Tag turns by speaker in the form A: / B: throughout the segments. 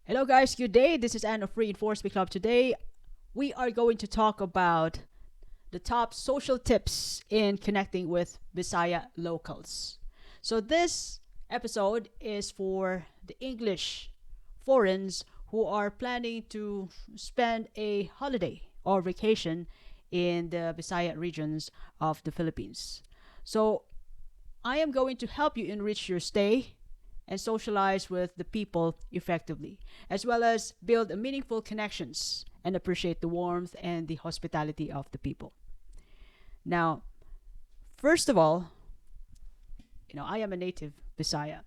A: Hello, guys. Good day. This is Anne of Reinforcement Club. Today, we are going to talk about the top social tips in connecting with Bisaya locals. So, this episode is for the English foreigners who are planning to spend a holiday or vacation in the Bisaya regions of the Philippines. So, I am going to help you enrich your stay and socialize with the people effectively, as well as build meaningful connections and appreciate the warmth and the hospitality of the people. Now, first of all, I am a native Bisaya,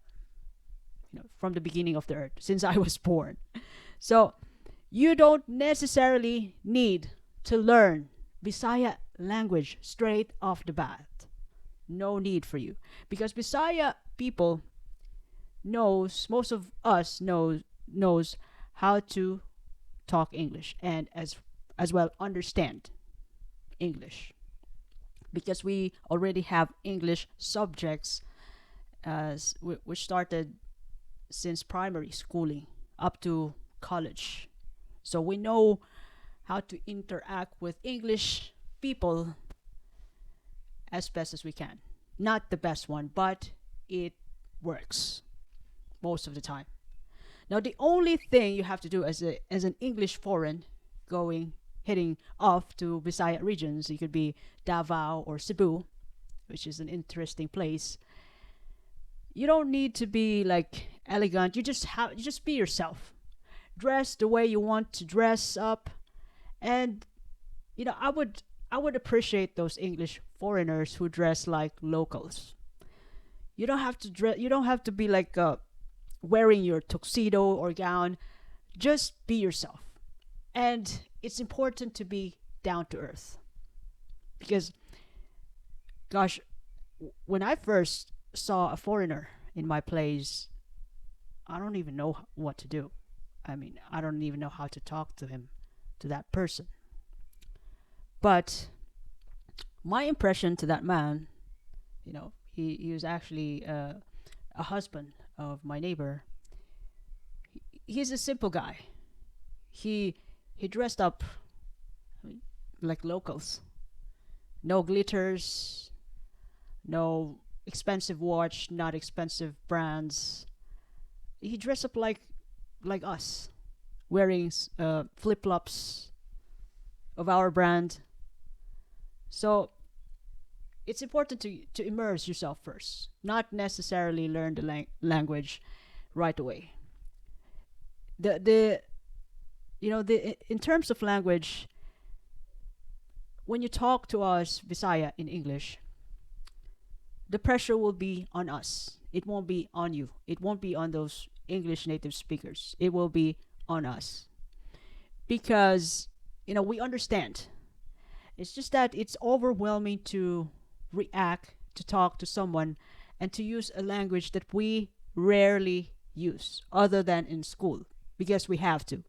A: from the beginning of the earth, since I was born. So, you don't necessarily need to learn Bisaya language straight off the bat. No need for you. Because Bisaya people most of us knows how to talk English and as well understand English, because we already have English subjects which started since primary schooling up to college. So we know how to interact with English people as best as we can. Not the best one, but it works most of the time. Now, the only thing you have to do as an English foreign heading off to Bisaya regions, it could be Davao or Cebu, which is an interesting place. You don't need to be like elegant. You just be yourself. Dress the way you want to dress up, and I would appreciate those English foreigners who dress like locals. You don't have to dress. You don't have to be like wearing your tuxedo or gown. Just be yourself. And it's important to be down to earth. Because, gosh, when I first saw a foreigner in my place, I don't even know what to do. I mean, I don't even know how to talk to him, to that person. But my impression to that man, he was actually a husband of my neighbor. He's a simple guy. He dressed up like locals. No glitters, no expensive watch, not expensive brands. He dressed up like us, wearing flip flops of our brand. So it's important to immerse yourself first, not necessarily learn the language right away. The in terms of language, when you talk to us Visaya in English, the pressure will be on us. It won't be on you. It won't be on those English native speakers. It will be on us, because we understand. It's just that it's overwhelming to react, to talk to someone, and to use a language that we rarely use other than in school, because we have to.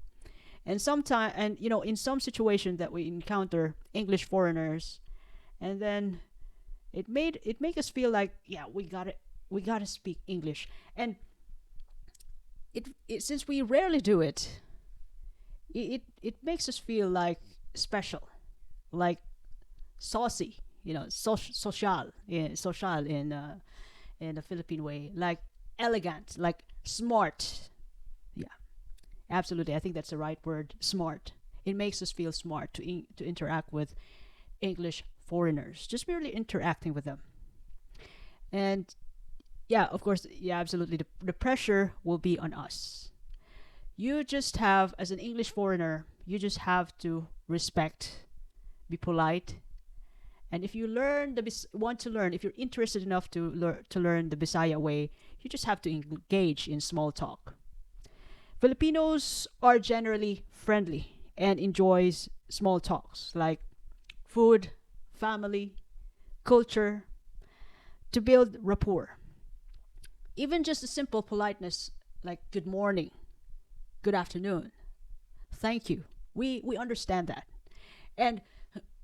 A: And sometimes, and in some situation that we encounter English foreigners, and then it make us feel like, yeah, we gotta speak English. And it since we rarely do it, it makes us feel like special, like saucy, social, yeah, social in the Philippine way, like elegant, like smart. Yeah, absolutely. I think that's the right word, smart. It makes us feel smart to interact with English foreigners, just merely interacting with them. And yeah, of course, yeah, absolutely. The pressure will be on us. You just have, as an English foreigner, you just have to respect, be polite, and if you want to learn, if you're interested enough to learn the Bisaya way, you just have to engage in small talk. Filipinos are generally friendly and enjoys small talks like food, family, culture, to build rapport. Even just a simple politeness like good morning, good afternoon, thank you. We understand that. And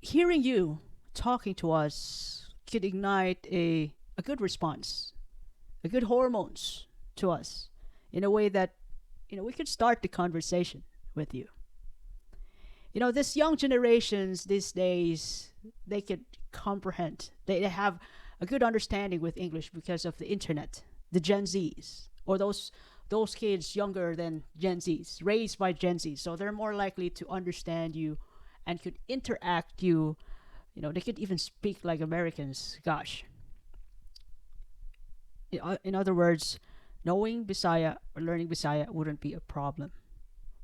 A: hearing you talking to us could ignite a good response, a good hormones to us. in a way that, we could start the conversation with you. This young generations these days, they could comprehend. They have a good understanding with English because of the internet. The Gen Zs, or those kids younger than Gen Zs, raised by Gen Zs, so they're more likely to understand you and could interact you. They could even speak like Americans. Gosh. In other words, knowing Bisaya or learning Bisaya wouldn't be a problem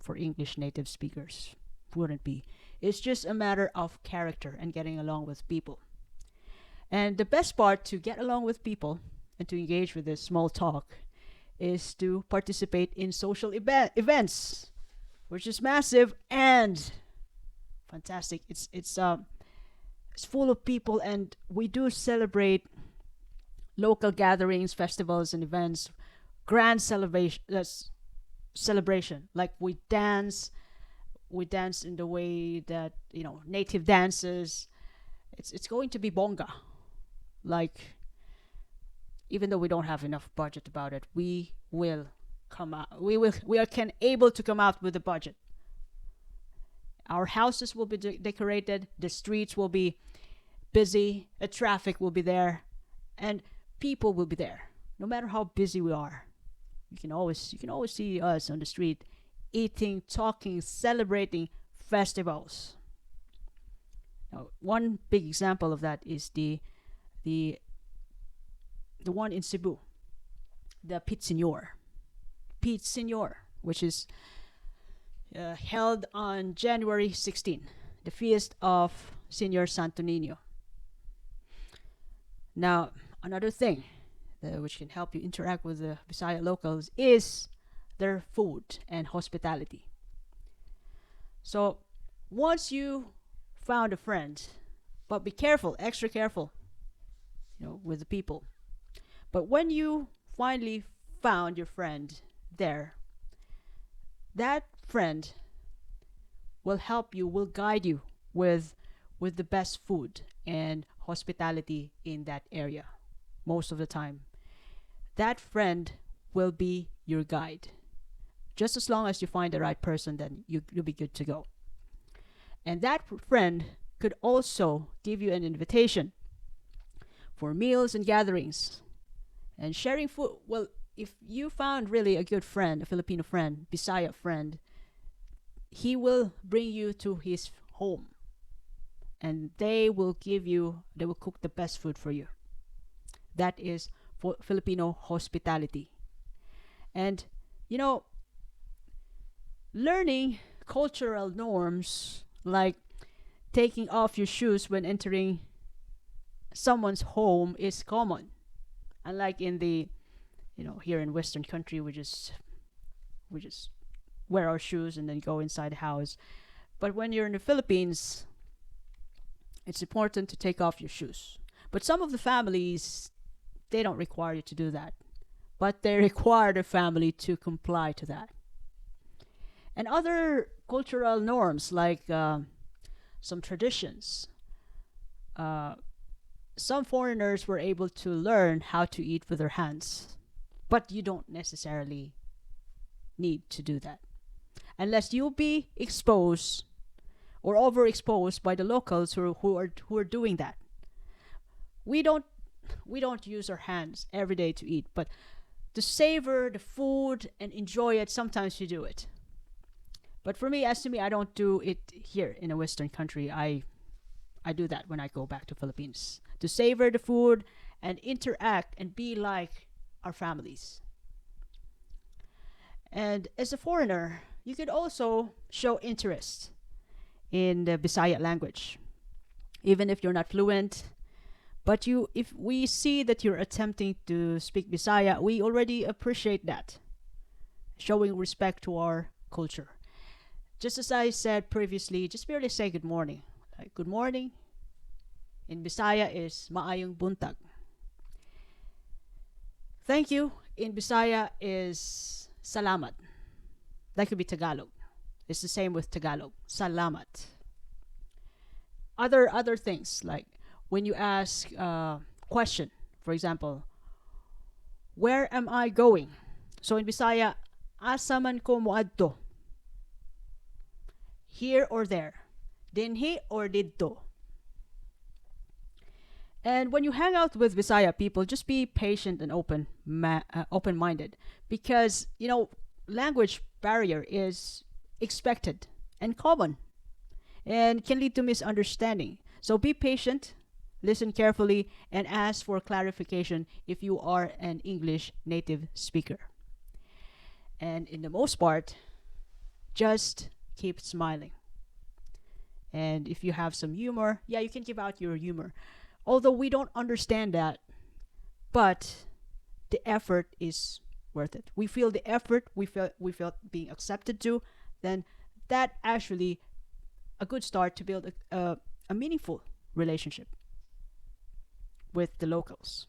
A: for English native speakers. Wouldn't be. It's just a matter of character and getting along with people. And the best part to get along with people and to engage with this small talk is to participate in social events, which is massive and fantastic. It's full of people, and we do celebrate local gatherings, festivals, and events. Grand celebration. Like we dance in the way that native dances. It's going to be bonga. Like, even though we don't have enough budget about it, we will come out. We are able to come out with a budget. Our houses will be decorated. The streets will be busy. The traffic will be there, and people will be there. No matter how busy we are, you can always see us on the street, eating, talking, celebrating festivals. Now, one big example of that is the one in Cebu, the Pete Senior, which is held on January 16, the feast of Senior Santo Niño. Now, another thing which can help you interact with the Bisaya locals is their food and hospitality. So, once you found a friend, but be careful, extra careful, with the people. But when you finally found your friend there, that friend will help you, will guide you with the best food and hospitality in that area. Most of the time, that friend will be your guide. Just as long as you find the right person, then you'll be good to go. And that friend could also give you an invitation for meals and gatherings and sharing food. Well, if you found really a good friend, a Filipino friend, Bisaya friend, he will bring you to his home, and they will cook the best food for you. That is for Filipino hospitality. And learning cultural norms, like taking off your shoes when entering someone's home, is common. Unlike in the here in Western country, we just wear our shoes and then go inside the house. But when you're in the Philippines, it's important to take off your shoes. But some of the families, they don't require you to do that, but they require the family to comply to that. And other cultural norms, like some traditions. Some foreigners were able to learn how to eat with their hands, but you don't necessarily need to do that unless you'll be exposed or overexposed by the locals who are doing that. We don't use our hands every day to eat, but to savor the food and enjoy it, sometimes you do it. But for me, I don't do it here in a Western country. I do that when I go back to Philippines, to savor the food and interact and be like our families. And as a foreigner, you could also show interest in the Bisaya language, even if you're not fluent. But if we see that you're attempting to speak Bisaya, we already appreciate that, showing respect to our culture. Just as I said previously, just merely say good morning. Like, good morning in Bisaya is Maayong buntag. Thank you in Bisaya is Salamat. That could be Tagalog. It's the same with Tagalog. Salamat. Other things, like when you ask a question, for example, where am I going? So in Bisaya, asa man ko moadto, here or there, dinhi or didto. And when you hang out with Visaya people, just be patient and open-minded, because language barrier is expected and common, and can lead to misunderstanding. So be patient, listen carefully, and ask for clarification if you are an English native speaker. And in the most part, just keep smiling. And if you have some humor, yeah, you can give out your humor. Although we don't understand that, but the effort is worth it. We feel the effort, we felt being accepted to, then that actually a good start to build a meaningful relationship with the locals.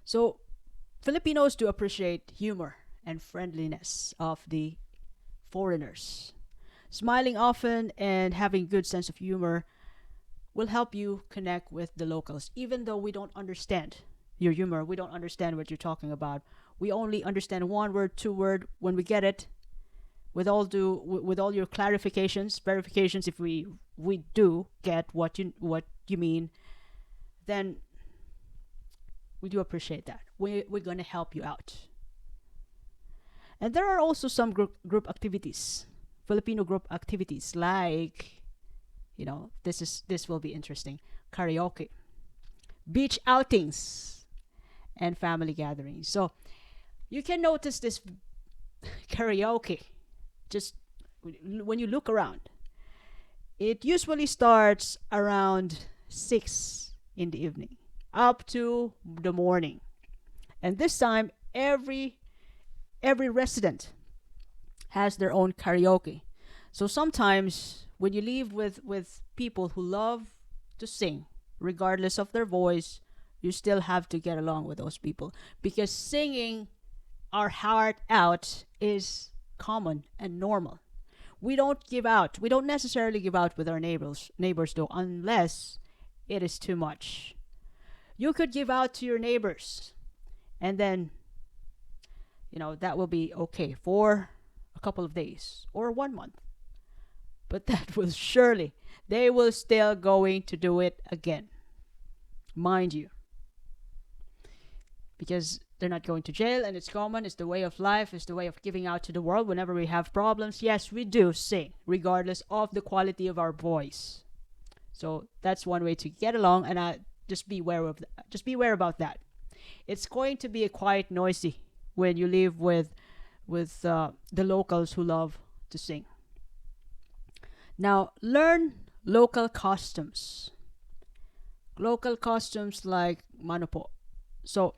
A: So Filipinos do appreciate humor and friendliness of the foreigners. Smiling often and having good sense of humor will help you connect with the locals. Even though we don't understand your humor, we don't understand what you're talking about. We only understand one word, two word. When we get it, with all your clarifications, verifications, if we do get what you mean, then we do appreciate that. We're gonna help you out. And there are also some group activities, Filipino group activities, like this will be interesting: karaoke, beach outings, and family gatherings. So you can notice this karaoke. Just when you look around, it usually starts around 6 in the evening up to the morning. And this time, every resident has their own karaoke. So sometimes when you live with people who love to sing, regardless of their voice, you still have to get along with those people, because singing our heart out is common and normal. We don't give out. We don't necessarily give out with our neighbors though, unless it is too much. You could give out to your neighbors, and then that will be okay for a couple of days or 1 month. But that will surely, they will still going to do it again. Mind you. Because they're not going to jail, and it's common, it's the way of life, it's the way of giving out to the world whenever we have problems. Yes, we do sing, regardless of the quality of our voice. So that's one way to get along, and just beware about that. It's going to be a quiet, noisy when you live with the locals who love to sing. Now, learn local customs. Local customs like manopo. So,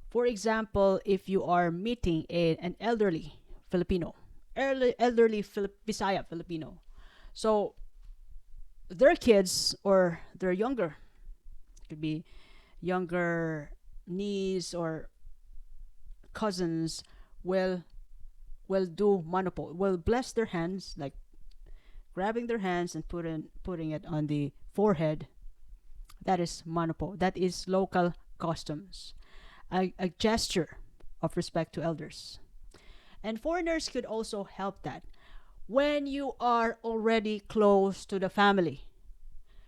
A: for example, if you are meeting an elderly Filipino, Bisaya Filipino, so their kids or their younger, could be younger niece or cousins, will do manopo, will bless their hands, like grabbing their hands and putting it on the forehead. That is manopo. That is local customs, a gesture of respect to elders. And foreigners could also help that. When you are already close to the family,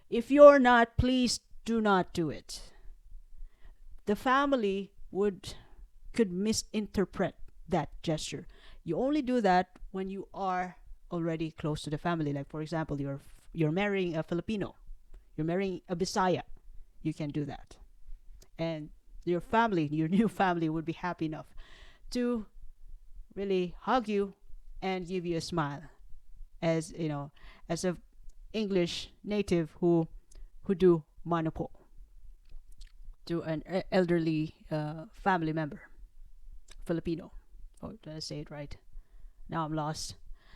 A: if you're not, please do not do it. The family could misinterpret that gesture. You only do that when you are already close to the family. Like, for example, you're marrying a Filipino, you're marrying a Bisaya, you can do that. And your new family would be happy enough to really hug you and give you a smile, as as a English native who do manopo to an elderly family member, Filipino. Oh, did I say it right? Now I'm lost.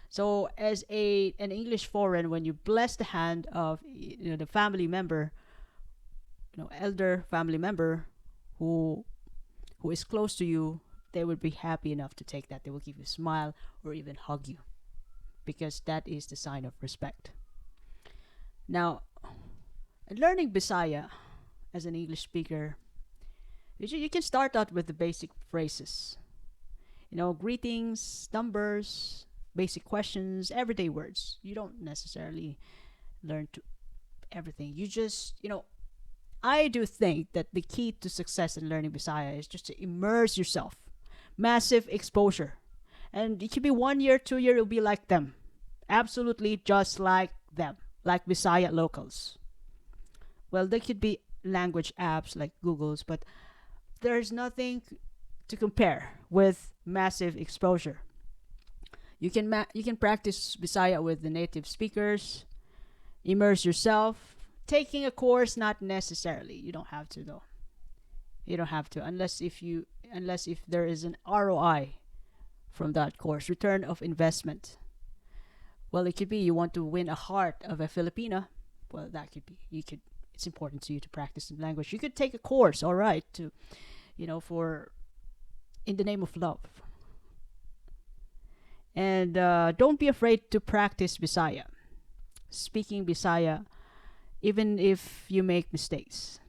A: So as an English foreign, when you bless the hand of the family member, elder family member who is close to you, they would be happy enough to take that. They will give you a smile or even hug you, because that is the sign of respect. Now, learning Bisaya as an English speaker, you can start out with the basic phrases. greetings, numbers, basic questions, everyday words. You don't necessarily learn to everything. You just, I do think that the key to success in learning Bisaya is just to immerse yourself. Massive exposure. And it could be 1 year, 2 year, it'll be like them. Absolutely just like them. Like Bisaya locals. Well, there could be language apps like Google's, but there's nothing to compare with massive exposure. You can practice Bisaya with the native speakers, immerse yourself. Taking a course, not necessarily. You don't have to though. You don't have to unless if there is an ROI from that course, return of investment. Well, it could be you want to win a heart of a Filipina. Well, that could be. You could. It's important to you to practice the language. You could take a course, all right, to, for in the name of love. And don't be afraid to practice Bisaya. Speaking Bisaya, even if you make mistakes.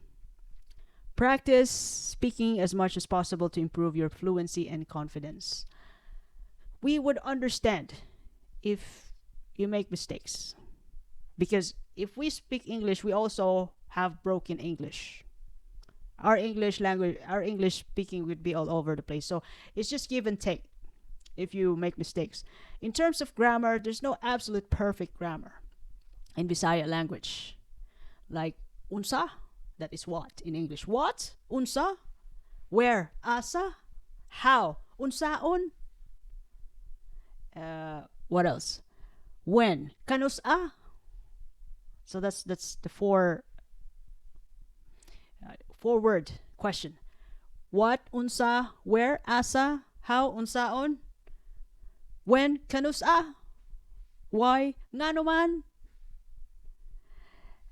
A: Practice speaking as much as possible to improve your fluency and confidence. We would understand if you make mistakes. Because if we speak English, we also have broken English. Our English speaking would be all over the place. So it's just give and take if you make mistakes. In terms of grammar, there's no absolute perfect grammar in Bisaya language. Like unsa, that is what in English. What? Unsa? Where? Asa? How? Unsaon? What else? When? Kanus-a? So that's the four word question. What? Unsa? Where? Asa? How? Unsaon? When? Kanus-a? Why? Nga naman?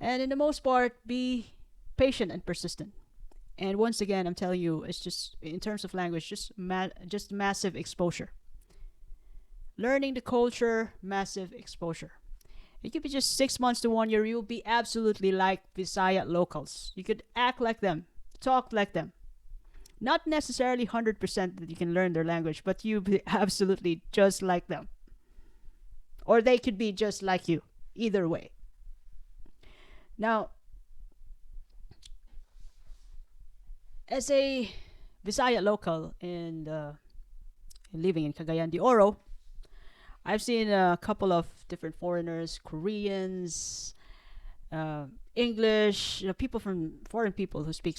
A: And in the most part, be patient and persistent. And once again, I'm telling you, it's just in terms of language, just massive exposure. Learning the culture, massive exposure. It could be just 6 months to 1 year. You'll be absolutely like Bisaya locals. You could act like them, talk like them. Not necessarily 100% that you can learn their language, but you'll be absolutely just like them. Or they could be just like you. Either way. Now, as a Bisaya local and living in Cagayan de Oro, I've seen a couple of different foreigners, Koreans, English, people from foreign people who speak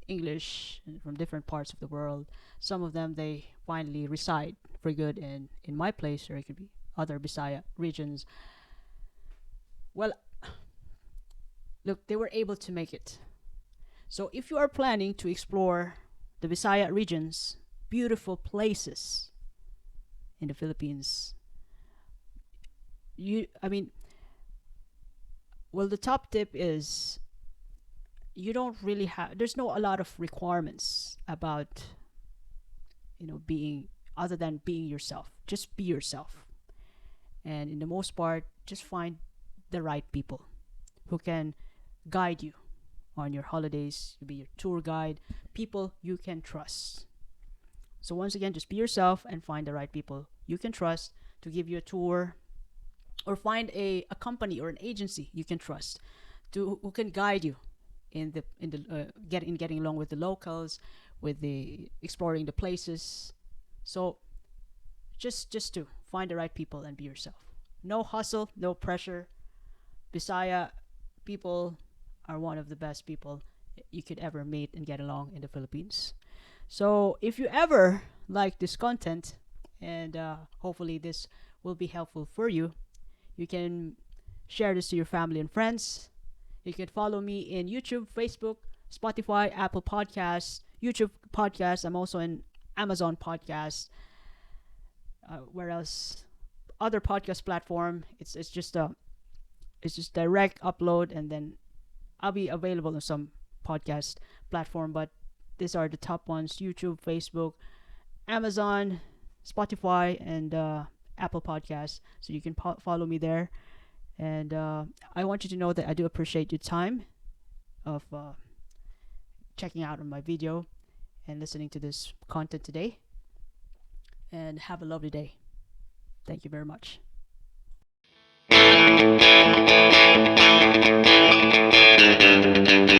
A: English from different parts of the world. Some of them, they finally reside for good in my place, or it could be other Bisaya regions. Well, look, they were able to make it. So if you are planning to explore the Bisaya regions, beautiful places in the Philippines, the top tip is you don't really there's no a lot of requirements about, being, other than being yourself. Just be yourself. And in the most part, just find the right people who can guide you on your holidays, be your tour guide, people you can trust. So once again, just be yourself and find the right people you can trust to give you a tour, or find a company or an agency you can trust who can guide you in getting along with the locals, with the exploring the places. So just to find the right people and be yourself. No hustle, no pressure. Bisaya people are one of the best people you could ever meet and get along in the Philippines. So if you ever like this content, and hopefully this will be helpful for you, you can share this to your family and friends. You can follow me in YouTube, Facebook, Spotify, Apple Podcasts, YouTube Podcasts. I'm also in Amazon Podcasts. Where else? Other podcast platform. It's just direct upload, and then I'll be available on some podcast platform. But these are the top ones: YouTube, Facebook, Amazon, Spotify, and Apple Podcasts. So you can follow me there. And I want you to know that I do appreciate your time of checking out on my video and listening to this content today. and have a lovely day. Thank you very much.